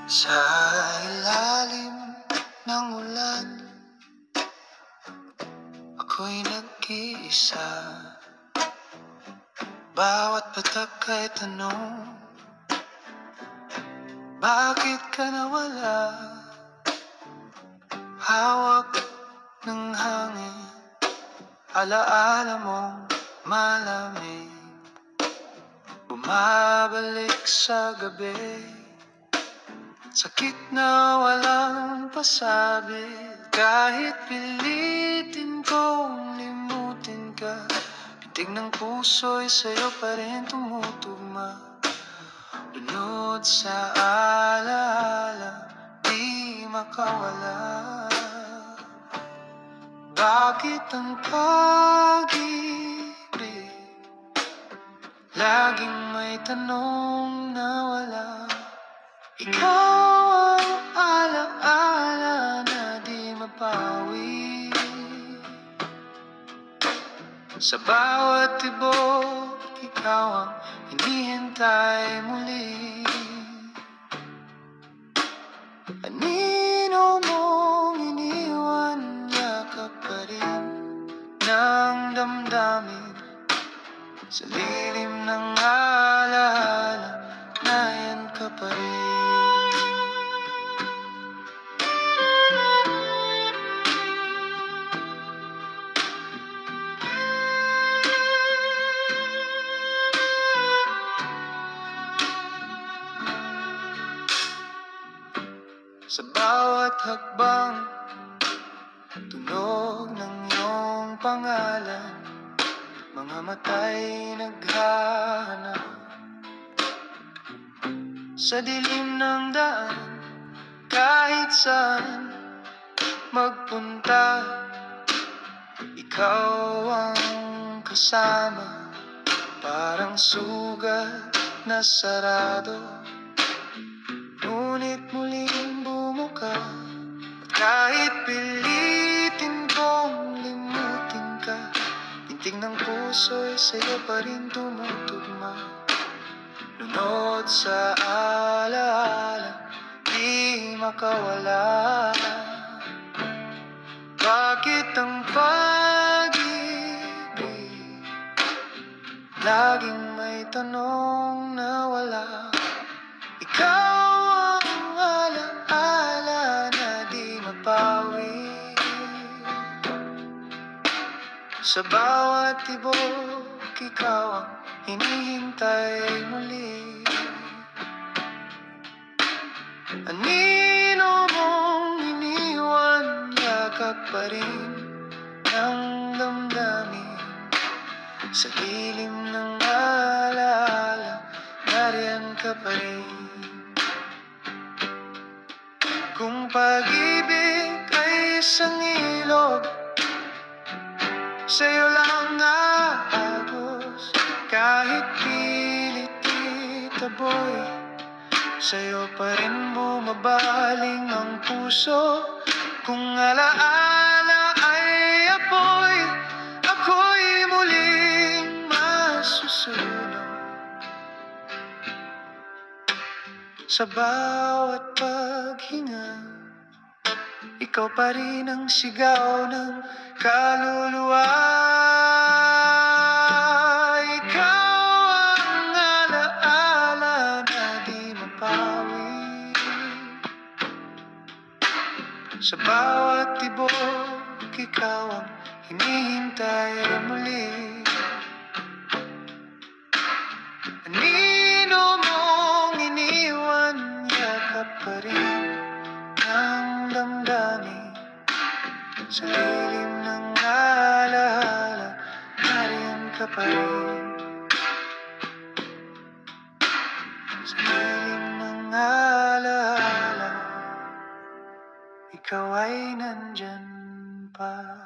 Sa ilalim ng ulan, ako'y nag-iisa. Bawat patak ay tanong, bakit ka nawala? Hawak ng hangin, alaala mong malamig, bumabalik sa gabi. Sakit na walang pasabi, kahit pilitin kong limutin ka. Pitig ng puso'y sa'yo pa rin tumutugma. Lunod sa alaala, di makawala. Bakit ang pag-ibig laging may tanong na wala? Ikaw ang alaala na di mapawi. Sa bawat tibok, ikaw ang hinihintay muli. Anino mong iniwan, yakap pa rin ng damdamin. Sa lilim ng alaala, nayan ka pa rin. Sa bawat hakbang, tunog ng iyong pangalan. Mga mata'y naghahanap sa dilim ng daan. Kahit saan magpunta, ikaw ang kasama. Parang sugat na sarado, ngunit muling bumuka. Kahit pilitin kong limutin ka, pintig ng puso'y sa'yo pa rin tumutugma. Lunod sa alaala, di makawala. Bakit ang pag-ibig laging may tanong na wala? Ikaw ang alaala na di mapawi. Sa bawat tibok, ikaw ang hinihintay muli. Anino mong iniwan, yakap pa rin ng damdamin. Sa lilim ng alaala, nariyan ka pa rin. Kung pag-ibig ay isang ilog, sa'yo lang aagos. Kahit pilit itaboy, sa'yo pa rin bumabaling ang puso. Kung alaala ay apoy, ako'y muling masusunog. Sa bawat paghinga, ikaw pa rin ang sigaw ng kaluluwa. Ikaw ang alaala na di mapawi. Sa bawat tibok, ikaw ang hinihintay muli. Anino mong iniwan, yakap pa rin ng damdamin. Sa lilim ng alaala, nariyan ka pa rin. Sa lilim ng alaala, ikaw ay nandyan pa.